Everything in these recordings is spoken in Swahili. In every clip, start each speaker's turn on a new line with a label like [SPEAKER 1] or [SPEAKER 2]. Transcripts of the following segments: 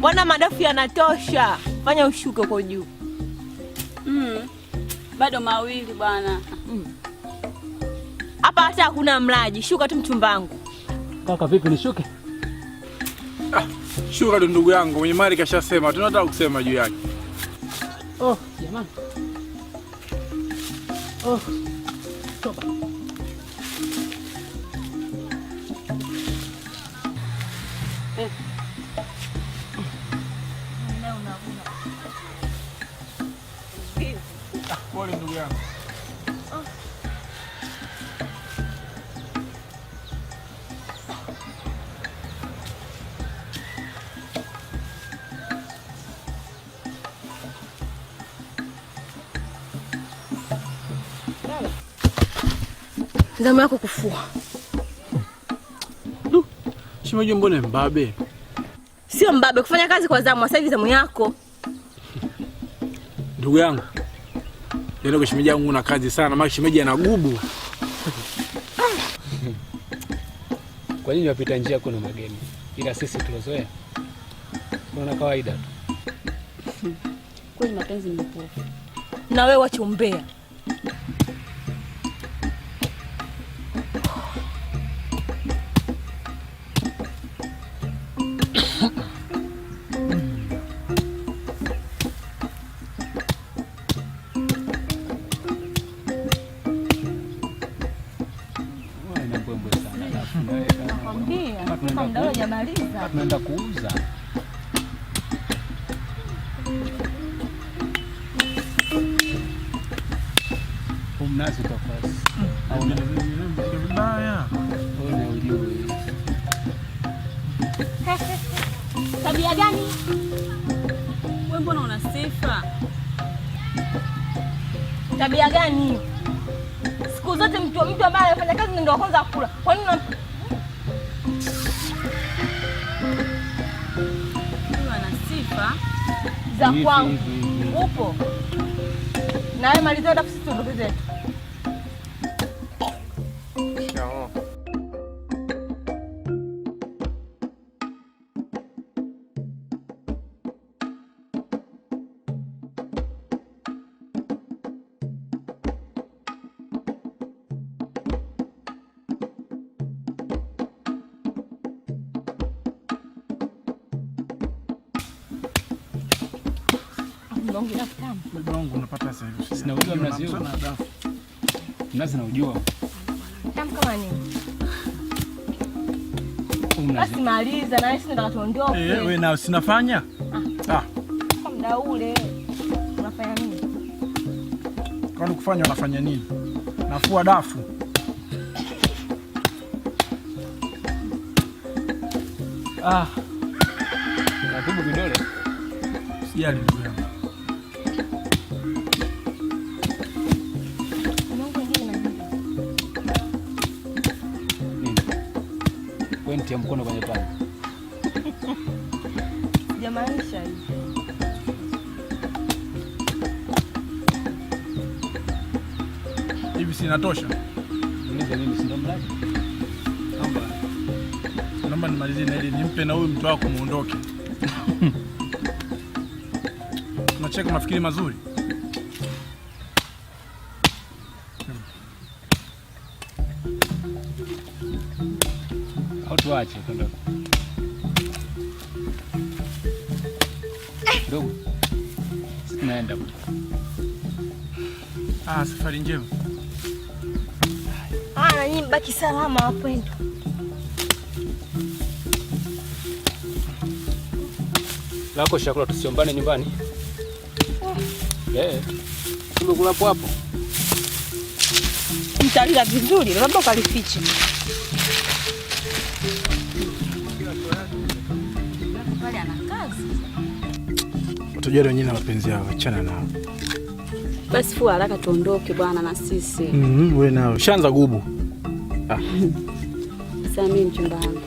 [SPEAKER 1] Bwana madafu yanatosha. Fanya ushuke kwa juu.
[SPEAKER 2] Bado mawili bwana.
[SPEAKER 1] Hapa hata hakuna mlaji. Shuka tu mchumba wangu.
[SPEAKER 3] Kaka vipi nishuke?
[SPEAKER 4] Shuka tu ndugu yangu. Mwenye mali kashasema. Tunataka kusema juu yake.
[SPEAKER 3] Oh, jamani. Oh. Toba.
[SPEAKER 4] Pole ndugu yangu.
[SPEAKER 1] Zamu yako kufua.
[SPEAKER 4] Shemeji mbona mbabe?
[SPEAKER 1] Sio mbabe, kufanya kazi kwa zamu. Sasa hivi zamu yako.
[SPEAKER 4] Ndugu yangu. Ndio shemeji yangu una kazi sana, maana shemeji anagubu.
[SPEAKER 3] Kwa nini wapita njia kuna mageni? Ila sisi tulozoea. Kuna kawaida tu.
[SPEAKER 2] Kwani mapenzi ni mpofu.
[SPEAKER 1] Na wewe wacha umbea.
[SPEAKER 3] Tunaenda kuuza. Umnazi tofauti. Au ni vibaya. Wewe unajua.
[SPEAKER 2] Tabia gani? Wewe mbona una sifa?
[SPEAKER 1] Tabia gani? Siku zote mtu ambaye anafanya kazi ndio kwanza kula. Kwa nini za kwangu upo na wewe malizia hata sisi ndugu zetu.
[SPEAKER 4] Mbongo unapata sasa hivi.
[SPEAKER 3] Sina ujua mnazi huo. Mnazi na ujua.
[SPEAKER 1] Tamu kama nini? Basi maliza na wewe nataka tuondoke.
[SPEAKER 4] Wewe na usinafanya?
[SPEAKER 1] Kwa muda ule unafanya nini?
[SPEAKER 4] Kwani kufanya unafanya nini? Nafua dafu.
[SPEAKER 3] Nakubu vidole.
[SPEAKER 4] Sijali ndugu yangu.
[SPEAKER 3] Pointi ya mkono kwenye pani.
[SPEAKER 1] Jamaanisha hivi.
[SPEAKER 4] Hivi si inatosha?
[SPEAKER 3] Niulize mimi si ndo mlaji.
[SPEAKER 4] Naomba nimalizie na ile nimpe na huyu mtu wako muondoke. Unacheka mafikiri mazuri.
[SPEAKER 3] Au tuache kwenda. Ndugu. Tunaenda.
[SPEAKER 4] Safari njema.
[SPEAKER 1] Na nyinyi baki salama wapendwa.
[SPEAKER 3] Lako chakula tusiombane nyumbani. Tumekula hapo.
[SPEAKER 1] Mtalila vizuri, labda ukalifiche. Pale ana kazi.
[SPEAKER 4] Watojali wenyewe na mapenzi yao, achana nao.
[SPEAKER 2] Basi fua haraka tuondoke bwana na sisi.
[SPEAKER 4] Wewe nao. Shanza gubu.
[SPEAKER 2] Sasa mimi mchumba wangu.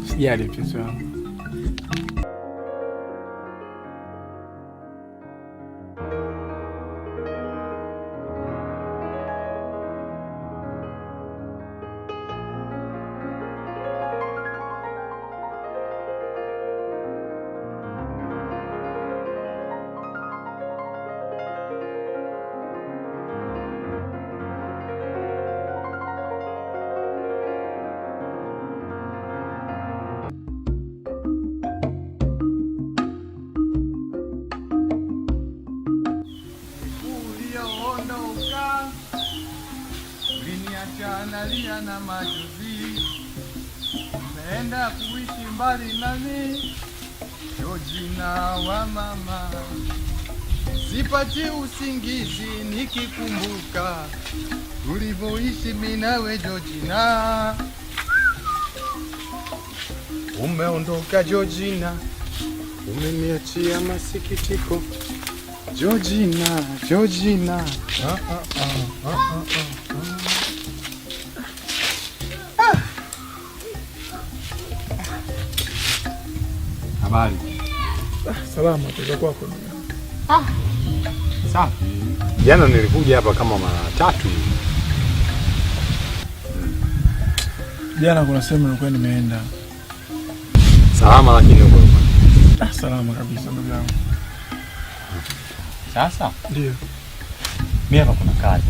[SPEAKER 4] Sijali mpenzi wangu.
[SPEAKER 5] majuzi, umeenda kuishi mbali nami, Georgina wa mama. Sipati usingizi nikikumbuka ulivyoishi mimi nawe Georgina. Umeondoka Georgina, umeniachia masikitiko Georgina, Georgina. Habari?
[SPEAKER 4] Salama, toka kwako.
[SPEAKER 5] Safi. Jana nilikuja hapa kama mara 3 hivi.
[SPEAKER 4] Jana kuna sehemu nilikuwa nimeenda.
[SPEAKER 5] Salama lakini uko.
[SPEAKER 4] Salama kabisa ndugu yangu.
[SPEAKER 5] Sasa?
[SPEAKER 4] Ndio.
[SPEAKER 5] Mimi hapa kuna kazi.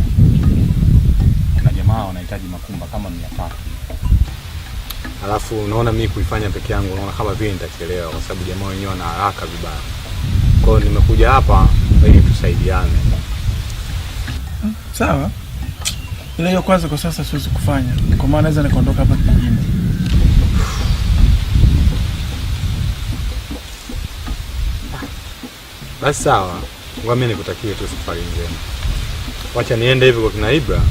[SPEAKER 5] Kuna jamaa wanahitaji makumba kama 300. Alafu unaona mimi kuifanya peke yangu unaona kama vile nitachelewa kwa sababu jamaa wenyewe wana haraka vibaya. Kwa hiyo nimekuja hapa ili tusaidiane.
[SPEAKER 4] Sawa. Ile hiyo kwanza kwa sasa siwezi kufanya. Kwa maana naweza nikaondoka hapa kijijini.
[SPEAKER 5] Basi sawa. Mimi nikutakie tu safari njema. Wacha niende hivi kwa kina Ibra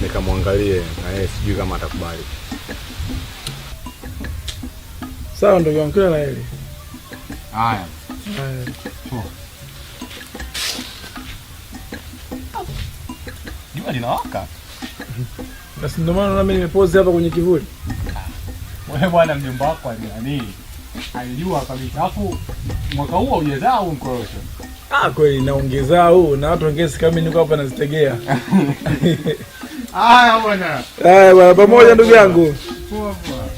[SPEAKER 5] nikamwangalie na yeye sijui kama atakubali.
[SPEAKER 4] Sawa ndugu yangu, kila la heri.
[SPEAKER 5] Haya. Jua linawaka.
[SPEAKER 4] Basi ndio maana mimi nimepozi hapa kwenye kivuli.
[SPEAKER 5] Wewe bwana mjomba wako nani? Alijua kabisa hapo mwaka huu hujazaa au mkorosho.
[SPEAKER 4] Kweli naongeza huu na watu wengine kama mimi niko hapa nazitegea.
[SPEAKER 5] Haya bwana.
[SPEAKER 4] Haya bwana, pamoja ndugu yangu.
[SPEAKER 5] Poa poa.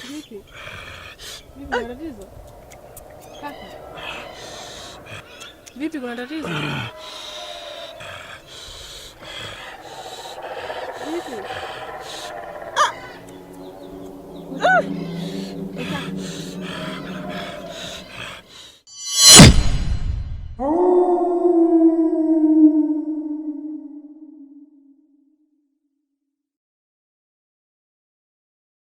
[SPEAKER 1] Vipi? Kuna tatizo? Kaka. Vipi kuna tatizo? Vipi?